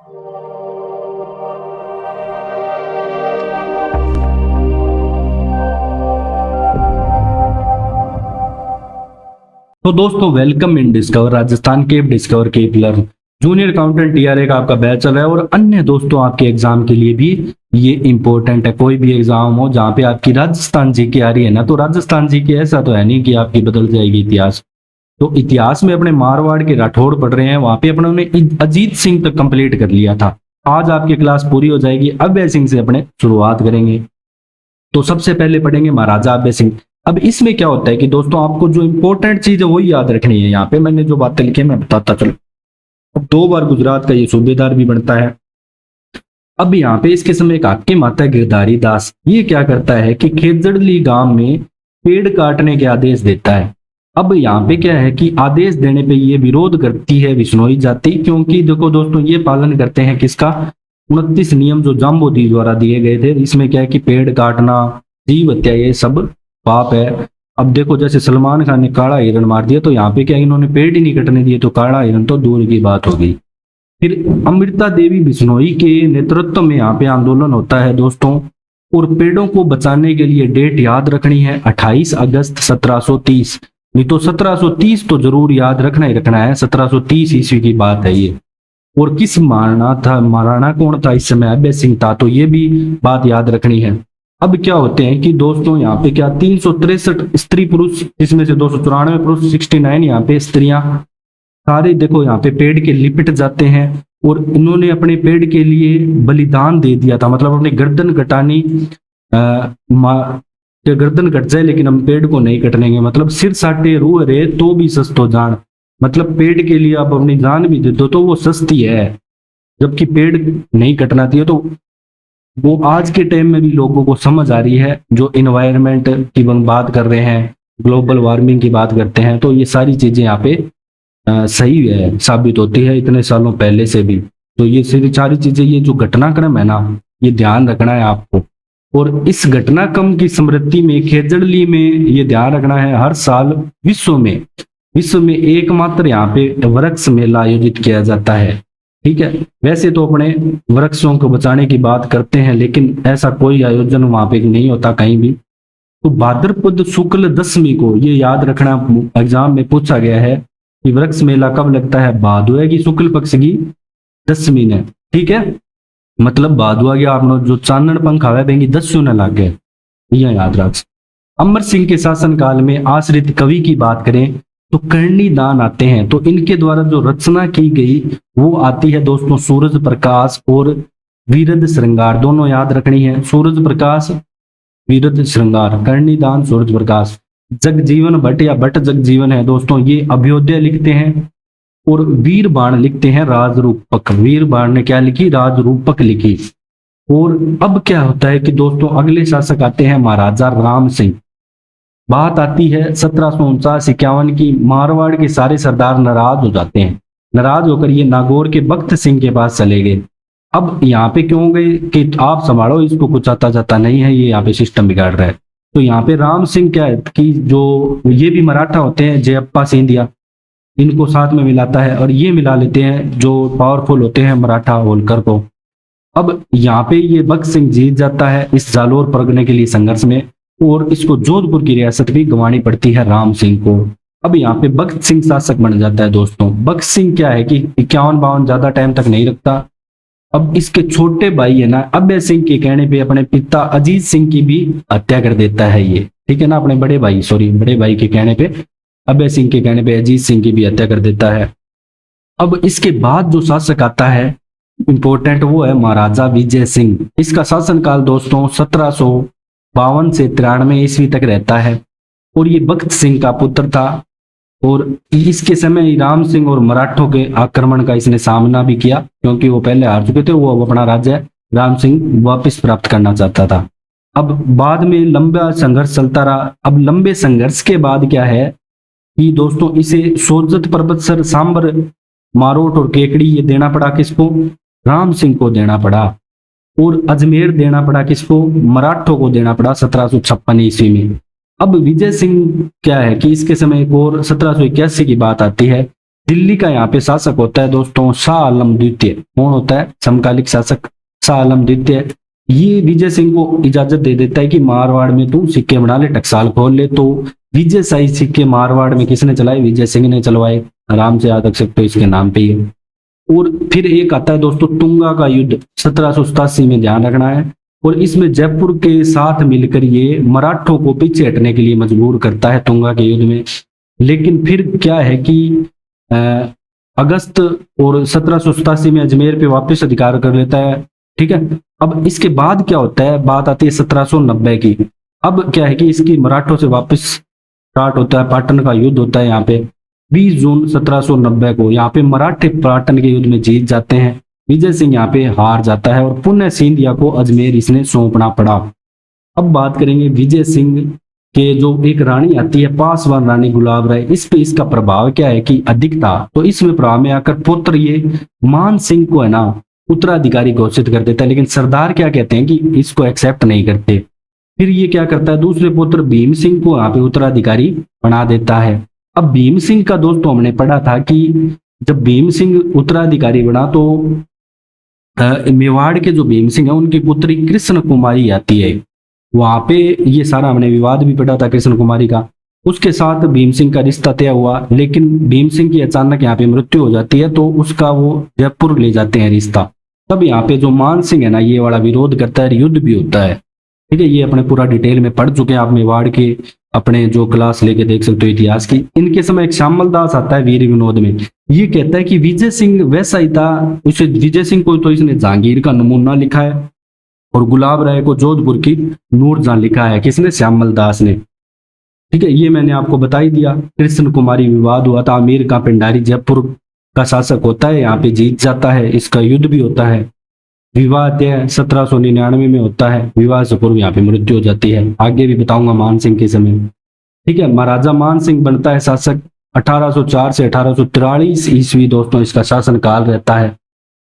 तो दोस्तों welcome in discover Rajasthan के डिस्कवर के लर्न जूनियर अकाउंटेंट टीआरए का आपका बैच चल रहा है। और अन्य दोस्तों आपके एग्जाम के लिए भी ये इंपॉर्टेंट है। कोई भी एग्जाम हो जहाँ पे आपकी राजस्थान जीके आ रही है ना, तो राजस्थान जीके ऐसा तो है नहीं कि आपकी बदल जाएगी इतिहास। तो इतिहास में अपने मारवाड़ के राठौड़ पढ़ रहे हैं, वहां पे अपने अजीत सिंह तक कंप्लीट कर लिया था। आज आपकी क्लास पूरी हो जाएगी, अभय सिंह से अपने शुरुआत करेंगे। तो सबसे पहले पढ़ेंगे महाराजा अभय सिंह। अब इसमें क्या होता है कि दोस्तों आपको जो इंपॉर्टेंट चीज है वही याद रखनी है। यहाँ पे मैंने जो बातें लिखी है मैं बताता चलो। अब 2 बार गुजरात का ये सूबेदार भी बनता है। अब यहाँ पे इसके समय एक हाकिम आता है गिरधारी दास। ये क्या करता है कि खेजड़ली गांव में पेड़ काटने के आदेश देता है। अब यहाँ पे क्या है कि आदेश देने पे ये विरोध करती है विश्नोई जाति, क्योंकि देखो दोस्तों ये पालन करते हैं किसका, 29 नियम जो जाम्बोदी द्वारा दिए गए थे। इसमें क्या है कि पेड़ काटना, जीव हत्या, ये सब पाप है। अब देखो जैसे सलमान खान ने काला हिरण मार दिया, तो यहाँ पे क्या इन्होंने पेड़ ही नहीं कटने दिए, तो काला हिरण तो दूर की बात हो गई। फिर अमृता देवी बिश्नोई के नेतृत्व में यहाँ पे आंदोलन होता है दोस्तों। और पेड़ों को बचाने के लिए डेट याद रखनी है 28 अगस्त 1730। नहीं तो 1730 तो जरूर याद रखना ही रखना है, 1730 ईस्वी की बात है ये। और किस महाराणा कौन था इस समय, अभय सिंह था, तो ये भी बात याद रखनी है। अब क्या होते हैं कि दोस्तों यहाँ पे क्या 363 स्त्री पुरुष, जिसमें से 294 पुरुष, 69 यहाँ पे स्त्रियां, सारे देखो यहाँ पे पेड़ के लिपट जाते हैं। और इन्होंने अपने पेड़ के लिए बलिदान दे दिया था, मतलब अपनी गर्दन कटानी, गर्दन कट जाए लेकिन हम पेड़ को नहीं कटनेंगे, मतलब सिर साटे रूह रे तो भी सस्तो जान, मतलब पेड़ के लिए आप अपनी जान भी दे दो तो वो सस्ती है। जबकि पेड़ नहीं कटना चाहिए, तो वो आज के टाइम में भी लोगों को समझ आ रही है। जो इन्वायरमेंट की बात कर रहे हैं, ग्लोबल वार्मिंग की बात करते हैं, तो ये सारी चीजें यहाँ पे सही है, साबित होती है इतने सालों पहले से भी। तो ये सारी चीजें, ये जो घटनाक्रम है ना, ये ध्यान रखना है आपको। और इस घटनाक्रम की स्मृति में खेजड़ली में ये ध्यान रखना है, हर साल विश्व में एकमात्र यहाँ पे वृक्ष मेला आयोजित किया जाता है। ठीक है, वैसे तो अपने वृक्षों को बचाने की बात करते हैं, लेकिन ऐसा कोई आयोजन वहां पे नहीं होता कहीं भी। तो भाद्रपद शुक्ल दशमी को, ये याद रखना, एग्जाम में पूछा गया है कि वृक्ष मेला कब लगता है, भादुआ की शुक्ल पक्ष की दशमी ने। ठीक है, मतलब भादुआ की आपने जो चांदन पंख आवे बेंगी 10 न लाग गए, यह याद रख। अमर सिंह के शासनकाल में आश्रित कवि की बात करें तो करणी दान आते हैं। तो इनके द्वारा जो रचना की गई वो आती है दोस्तों सूरज प्रकाश और वीरद श्रृंगार, दोनों याद रखनी है। सूरज प्रकाश, वीरद श्रृंगार, करणी दान, सूरज प्रकाश। जगजीवन भट्ट या भट्ट जगजीवन है दोस्तों, ये अभ्योदय लिखते हैं। और वीर बाण लिखते हैं राजरूपक। वीर बाण ने क्या लिखी, राजरूपक लिखी। और अब क्या होता है कि दोस्तों अगले शासक आते हैं महाराजा राम सिंह। बात आती है 1749-51 की। मारवाड़ के सारे सरदार नाराज हो जाते हैं। नाराज होकर ये नागौर के बख्त सिंह के पास चले गए। अब यहाँ पे क्यों गए कि आप संभालो इसको, कुछ आता जाता नहीं है, ये यहाँ पे सिस्टम बिगाड़ रहा है। तो यहाँ पे राम सिंह क्या है कि जो ये भी मराठा होते हैं, जयप्पा सिंधिया, इनको साथ में मिलाता है और ये मिला लेते हैं जो पावरफुल होते हैं मराठा होलकर को। अब यहाँ पे ये बख्त सिंह जीत जाता है इस जालोर परगने के लिए संघर्ष में, और इसको जोधपुर की रियासत भी गंवानी पड़ती है राम सिंह को। अब यहाँ पे बख्त सिंह शासक बन जाता है दोस्तों। बख्त सिंह क्या है कि 51-52 ज्यादा टाइम तक नहीं रखता। अब इसके छोटे भाई है ना अभय सिंह के कहने पे अपने पिता अजीत सिंह की भी हत्या कर देता है ये। ठीक है ना, अपने बड़े भाई के कहने पे, अभय सिंह के कहने पे अजीत सिंह की भी हत्या कर देता है। अब इसके बाद जो शासक आता है इंपॉर्टेंट, वो है महाराजा विजय सिंह। इसका शासनकाल दोस्तों 1752 से 93 ईस्वी तक रहता है। और ये बख्त सिंह का पुत्र था। और इसके समय राम सिंह और मराठों के आक्रमण का इसने सामना भी किया, क्योंकि वो पहले हार चुके थे। वो अपना राज्य राम सिंह वापस प्राप्त करना चाहता था। अब बाद में लंबा संघर्ष चलता रहा। अब लंबे संघर्ष के बाद क्या है कि दोस्तों इसे सोजत पर्वतसर, सांबर, मारोट और केकड़ी ये देना पड़ा किसको, राम सिंह को देना पड़ा। और अजमेर देना पड़ा किसको, मराठों को देना पड़ा 1756 ईस्वी में। अब विजय सिंह क्या है कि इसके समय एक और 1781 की बात आती है दिल्ली का यहाँ पे शासक होता है दोस्तों शाह आलम द्वितीय। कौन होता है समकालिक शासक? शाह आलम द्वितीय। ये विजय सिंह को इजाजत दे देता है कि मारवाड़ में तू सिक्के बना ले, टकसाल खोल ले। तो विजय शाही सिक्के मारवाड़ में किसने चलाए? विजय सिंह ने चलवाए। आराम से याद रख सकते हो, इसके नाम पे ही है। और फिर एक आता है दोस्तों तुंगा का युद्ध 1787 में, ध्यान रखना है। और इसमें जयपुर के साथ मिलकर ये मराठों को पीछे हटने के लिए मजबूर करता है तुंगा के युद्ध में। लेकिन फिर क्या है कि अगस्त और 1787 में अजमेर पे वापस अधिकार कर लेता है। ठीक है, अब इसके बाद क्या होता है? बात आती है 1790 की। अब क्या है कि इसकी मराठों से वापस स्टार्ट होता है, पाटन का युद्ध होता है। यहाँ पे 20 जून 1790 को यहाँ पे मराठे पाटन के युद्ध में जीत जाते हैं। विजय सिंह यहाँ पे हार जाता है और पुनः सिंधिया को अजमेर इसने सौंपना पड़ा। अब बात करेंगे विजय सिंह के जो एक रानी आती है पासवान रानी गुलाब राय, इस पे इसका प्रभाव क्या है कि अधिक था। तो इसमें प्रभाव में आकर पुत्र ये मान सिंह को है ना उत्तराधिकारी घोषित कर देता है। लेकिन सरदार क्या कहते हैं कि इसको एक्सेप्ट नहीं करते। फिर ये क्या करता है? दूसरे पुत्र भीम सिंह को यहाँ पे उत्तराधिकारी बना देता है। अब भीम सिंह का दोस्तों हमने पढ़ा था कि जब भीम सिंह उत्तराधिकारी बना तो मेवाड़ के जो भीम सिंह है उनकी पुत्री कृष्ण कुमारी आती है। वहां पे ये सारा हमने विवाद भी पढ़ा था कृष्ण कुमारी का। उसके साथ भीम सिंह का रिश्ता तय हुआ, लेकिन भीम सिंह की अचानक यहाँ पे मृत्यु हो जाती है तो उसका वो जयपुर ले जाते हैं रिश्ता। तब यहाँ पे जो मान सिंह है ना ये वाला विरोध करता है, युद्ध भी होता है। ठीक है, ये अपने पूरा डिटेल में पढ़ चुके हैं आप मेवाड़ के अपने जो क्लास लेके देख सकते हो इतिहास की। इनके समय एक श्यामल दास आता है वीर विनोद में, ये कहता है कि विजय सिंह वैसा ही था। उसे विजय सिंह को तो इसने जहांगीर का नमूना लिखा है और गुलाब राय को जोधपुर की नूरजहां लिखा है। किसने? श्यामल दास ने। ठीक है, ये मैंने आपको बता ही दिया। कृष्ण कुमारी विवाद हुआ था, अमीर का पिंडारी जयपुर का शासक होता है, यहाँ पे जीत जाता है, इसका युद्ध भी होता है। विवाह तय 1799 में होता है, विवाह से पूर्व यहाँ पे मृत्यु हो जाती है। आगे भी बताऊंगा मान सिंह के समय। ठीक है, महाराजा मान सिंह बनता है शासक 1804 से 1843 ईस्वी दोस्तों इसका शासन काल रहता है।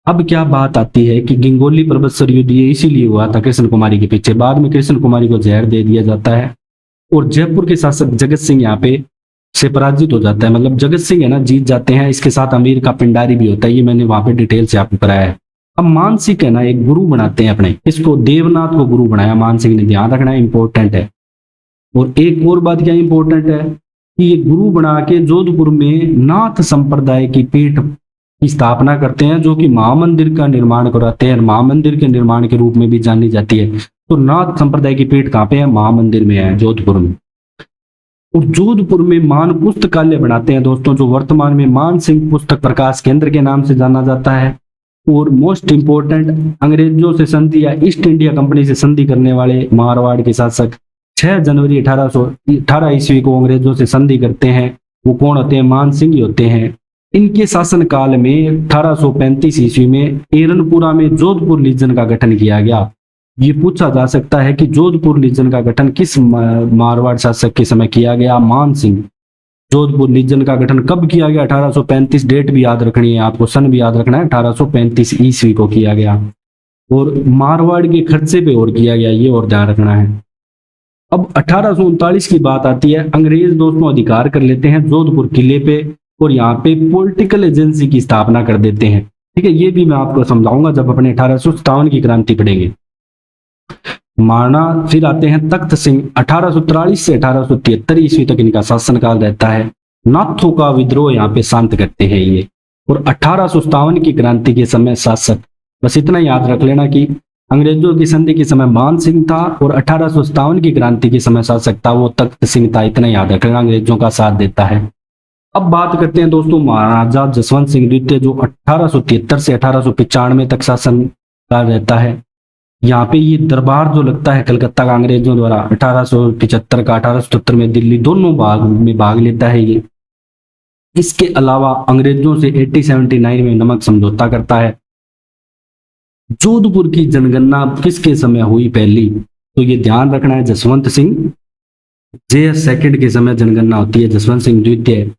अब क्या बात आती है कि गंगोली पर्वत युद्ध ये इसीलिए हुआ था कृष्ण कुमारी के पीछे। बाद में कृष्ण कुमारी को जहर दे दिया जाता है और जयपुर के शासक जगत सिंह यहाँ पे से पराजित हो जाता है। मतलब जगत सिंह है ना जीत जाते हैं। इसके साथ अमीर का पिंडारी भी होता है, ये मैंने वहां पे डिटेल से आपको कराया है। अब मान सिंह है ना एक गुरु बनाते हैं अपने, इसको देवनाथ को गुरु बनाया मान सिंह ने, ध्यान रखना है, इंपॉर्टेंट है। और एक और बात क्या इंपॉर्टेंट है कि ये गुरु बना के जोधपुर में नाथ संप्रदाय की पीठ की स्थापना करते हैं, जो कि महामंदिर का निर्माण कराते हैं। महामंदिर के निर्माण के रूप में भी जानी जाती है। तो नाथ संप्रदाय की पीठ कहाँ पे है? महामंदिर में है, जोधपुर में। और जोधपुर में मान पुस्तकालय बनाते हैं दोस्तों, जो वर्तमान में मान सिंह पुस्तक प्रकाश केंद्र के नाम से जाना जाता है। और मोस्ट इंपोर्टेंट, अंग्रेजों से संधि या ईस्ट इंडिया कंपनी से संधि करने वाले मारवाड़ के शासक 6 जनवरी 1818 ईस्वी को अंग्रेजों से संधि करते हैं। वो कौन होते हैं? मान सिंह ही होते हैं। इनके शासन काल में 1835 ईस्वी में एरनपुरा में जोधपुर लीजन का गठन किया गया। ये पूछा जा सकता है कि जोधपुर लीजन का गठन किस मारवाड़ शासक के समय किया गया? मान सिंह। जोधपुर लीजन का गठन कब किया गया? 1835, डेट भी याद रखनी है आपको, सन भी याद रखना है, 1835 ईस्वी को किया गया। और मारवाड़ के खर्चे पे और किया गया, ये और ध्यान रखना है। अब 1839 की बात आती है, अंग्रेज दोस्तों अधिकार कर लेते हैं जोधपुर किले पे और यहाँ पे पॉलिटिकल एजेंसी की स्थापना कर देते हैं। ठीक है, ये भी मैं आपको समझाऊंगा जब अपने 1857 की क्रांति पढ़ेंगे। माना फिर आते हैं तख्त सिंह, 1843 से 1873 ईस्वी तक इनका शासनकाल रहता है। नाथों का विद्रोह यहाँ पे शांत करते हैं ये। और 1857 की क्रांति के समय शासक, बस इतना याद रख लेना कि अंग्रेजों की संधि के समय मान सिंह था और 1857 की क्रांति के समय शासक था वो तख्त सिंह था। इतना याद रख लेना, अंग्रेजों का साथ देता है। अब बात करते हैं दोस्तों महाराजा जसवंत सिंह द्वितीय, जो 1873 से 1895 तक शासन काल रहता है। यहाँ पे ये दरबार जो लगता है कलकत्ता का अंग्रेजों द्वारा 1875 का, 1877 में दिल्ली, दोनों भाग में भाग लेता है ये। इसके अलावा अंग्रेजों से 1879 में नमक समझौता करता है। जोधपुर की जनगणना किसके समय हुई पहली? तो ये ध्यान रखना है, जसवंत सिंह जे सेकंड के समय जनगणना होती है, जसवंत सिंह द्वितीय।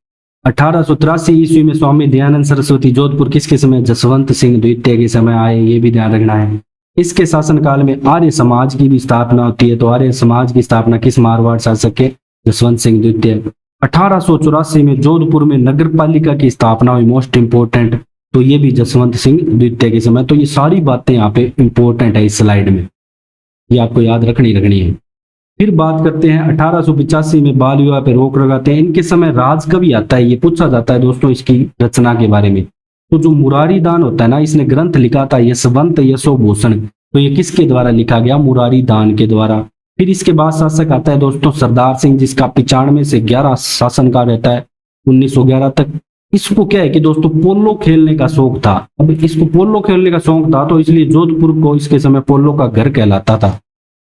1883 ईस्वी में स्वामी दयानंद सरस्वती जोधपुर किसके समय? जसवंत सिंह द्वितीय के समय आए, ये भी ध्यान रखना है। इसके शासनकाल में आर्य समाज की भी स्थापना होती है। तो आर्य समाज की स्थापना किस मारवाड़ शासक के? जसवंत सिंह द्वितीय। 1884 में जोधपुर में नगर पालिका की स्थापना हुई, मोस्ट इंपोर्टेंट, तो ये भी जसवंत सिंह द्वितीय के समय। तो ये सारी बातें यहाँ पे इंपॉर्टेंट है इस स्लाइड में, ये आपको याद रखनी है। फिर बात करते हैं 1885 में बाल विवाह पे रोक लगाते हैं। इनके समय राज कवि आता है, ये पूछा जाता है दोस्तों इसकी रचना के बारे में। तो जो मुरारी दान होता है ना, इसने ग्रंथ लिखा था यशवंत यशोभूषण, तो ये किसके द्वारा लिखा गया? मुरारी दान के द्वारा। फिर इसके बाद शासक आता है दोस्तों सरदार सिंह, जिसका 95 से 11 शासनकाल रहता है 1911 तक। इसको क्या है कि दोस्तों पोलो खेलने का शौक था। अब इसको पोलो खेलने का शौक था तो इसलिए जोधपुर को इसके समय पोलो का घर कहलाता था।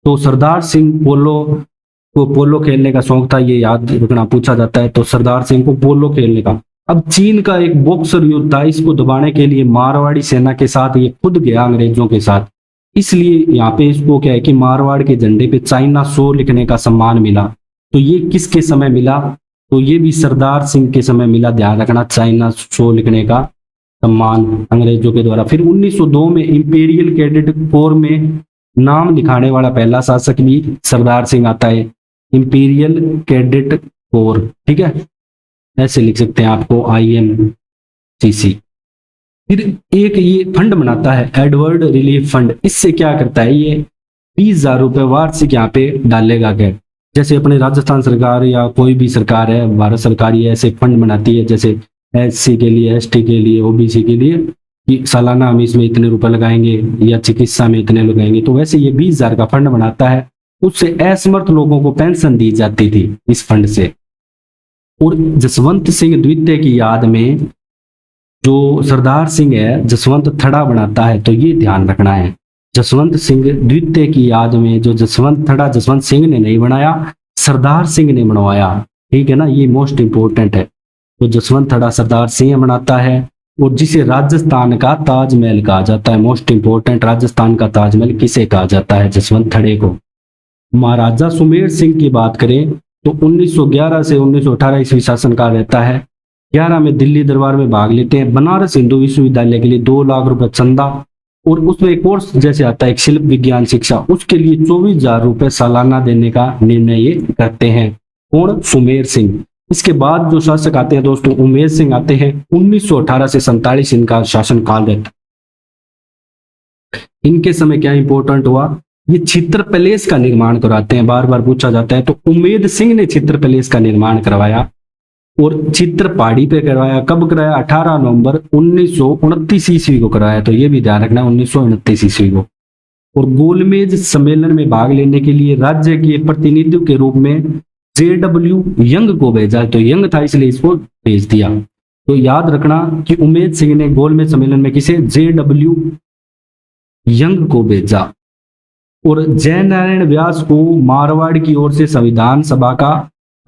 तो सरदार सिंह पोलो खेलने का शौक था, ये याद रखना, पूछा जाता है। तो सरदार सिंह को पोलो खेलने का। अब चीन का एक बॉक्सर युद्ध था, इसको दबाने के लिए मारवाड़ी सेना के साथ ये खुद गया अंग्रेजों के साथ, इसलिए यहाँ पे इसको क्या है कि मारवाड़ के झंडे पे चाइना शो लिखने का सम्मान मिला। तो ये किसके समय मिला? तो ये भी सरदार सिंह के समय मिला, ध्यान रखना, चाइना शो लिखने का सम्मान अंग्रेजों के द्वारा। फिर 1902 में इंपीरियल कैडेट कोर में नाम लिखाने वाला पहला शासक भी सरदार सिंह आता है, इंपीरियल कैडेट कोर, ठीक है, ऐसे लिख सकते हैं आपको IMCC। फिर एक ये फंड बनाता है एडवर्ड रिलीफ फंड, इससे क्या करता है ये 20,000 रुपए वार्षिक यहाँ पे डालेगा क्या, जैसे अपने राजस्थान सरकार या कोई भी सरकार है, भारत सरकार ये ऐसे फंड बनाती है, जैसे SC के लिए, ST के लिए, OBC के लिए, कि सालाना हम इसमें इतने रुपए लगाएंगे या चिकित्सा में इतने लगाएंगे। तो वैसे ये 20,000 का फंड बनाता है, उससे असमर्थ लोगों को पेंशन दी जाती थी इस फंड से। और जसवंत सिंह द्वितीय की याद में जो सरदार सिंह है जसवंत थड़ा बनाता है, तो ये ध्यान रखना है, जसवंत सिंह द्वितीय की याद में जो जसवंत थड़ा जसवंत सिंह ने नहीं बनाया, सरदार सिंह ने बनवाया, ठीक है ना, ये मोस्ट इंपोर्टेंट है। तो जसवंत थड़ा सरदार सिंह बनाता है, और जिसे राजस्थान का ताजमहल कहा जाता है, मोस्ट इंपोर्टेंट, राजस्थान का ताजमहल किसे कहा जाता है? जसवंत थड़े को। महाराजा सुमेर सिंह की बात करें तो 1911 से 1918 ईस्वी शासनकाल रहता है। 11 में दिल्ली दरबार में भाग लेते हैं, बनारस हिंदू विश्वविद्यालय के लिए 2 लाख रुपए चंदा, और उसमें एक कोर्स जैसे आता है एक शिल्प विज्ञान शिक्षा, उसके लिए 24,000 रुपए सालाना देने का निर्णय ये करते हैं। कौन? सुमेर सिंह। इसके बाद जो शासक आते हैं दोस्तों उमेर सिंह आते हैं, 1918 से 47 इनका शासनकाल रहता है। इनके समय क्या इंपॉर्टेंट हुआ? ये चित्र पैलेस का निर्माण करवाते हैं, बार बार पूछा जाता है। तो उमेद सिंह ने चित्र पैलेस का निर्माण करवाया, और चित्र पहाड़ी पे करवाया। कब कराया? 18 नवंबर 1929 ईस्वी को कराया। तो ये भी ध्यान रखना, 1929 ईस्वी को। और गोलमेज सम्मेलन में भाग लेने के लिए राज्य के प्रतिनिधियों के रूप में JW यंग को भेजा, तो यंग था इसलिए इसको भेज दिया। तो याद रखना कि उमेद सिंह ने गोलमेज सम्मेलन में किसे? JW यंग को भेजा। और जयनारायण व्यास को मारवाड़ की ओर से संविधान सभा का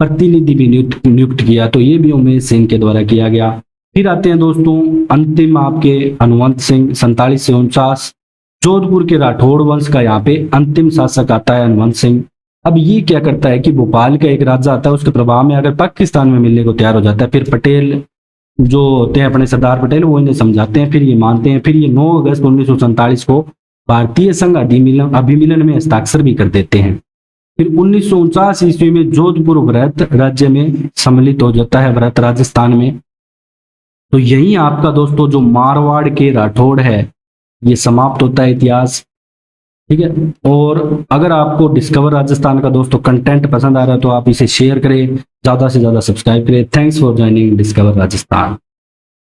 प्रतिनिधि भी नियुक्त किया, तो ये भी उमेद सिंह के द्वारा किया गया। फिर आते हैं दोस्तों अंतिम आपके हनुमंत सिंह, 47 से 49। जोधपुर के राठौड़ वंश का यहाँ पे अंतिम शासक आता है हनुमंत सिंह। अब ये क्या करता है कि भोपाल का एक राजा आता है, उसके प्रभाव में अगर पाकिस्तान में मिलने को तैयार हो जाता है, फिर पटेल जो होते हैं अपने सरदार पटेल, वो इन्हें समझाते हैं, फिर ये मानते हैं। फिर ये 9 अगस्त 1947 को भारतीय संघ अभिमिलन में हस्ताक्षर भी कर देते हैं। फिर 1949 ईस्वी में जोधपुर वृहत राज्य में सम्मिलित हो जाता है, वृहत राजस्थान में। तो यही आपका दोस्तों जो मारवाड़ के राठौड़ है ये समाप्त होता है इतिहास, ठीक है। और अगर आपको डिस्कवर राजस्थान का दोस्तों कंटेंट पसंद आ रहा है तो आप इसे शेयर करें, ज्यादा से ज्यादा सब्सक्राइब करें। Thanks for joining discover Rajasthan.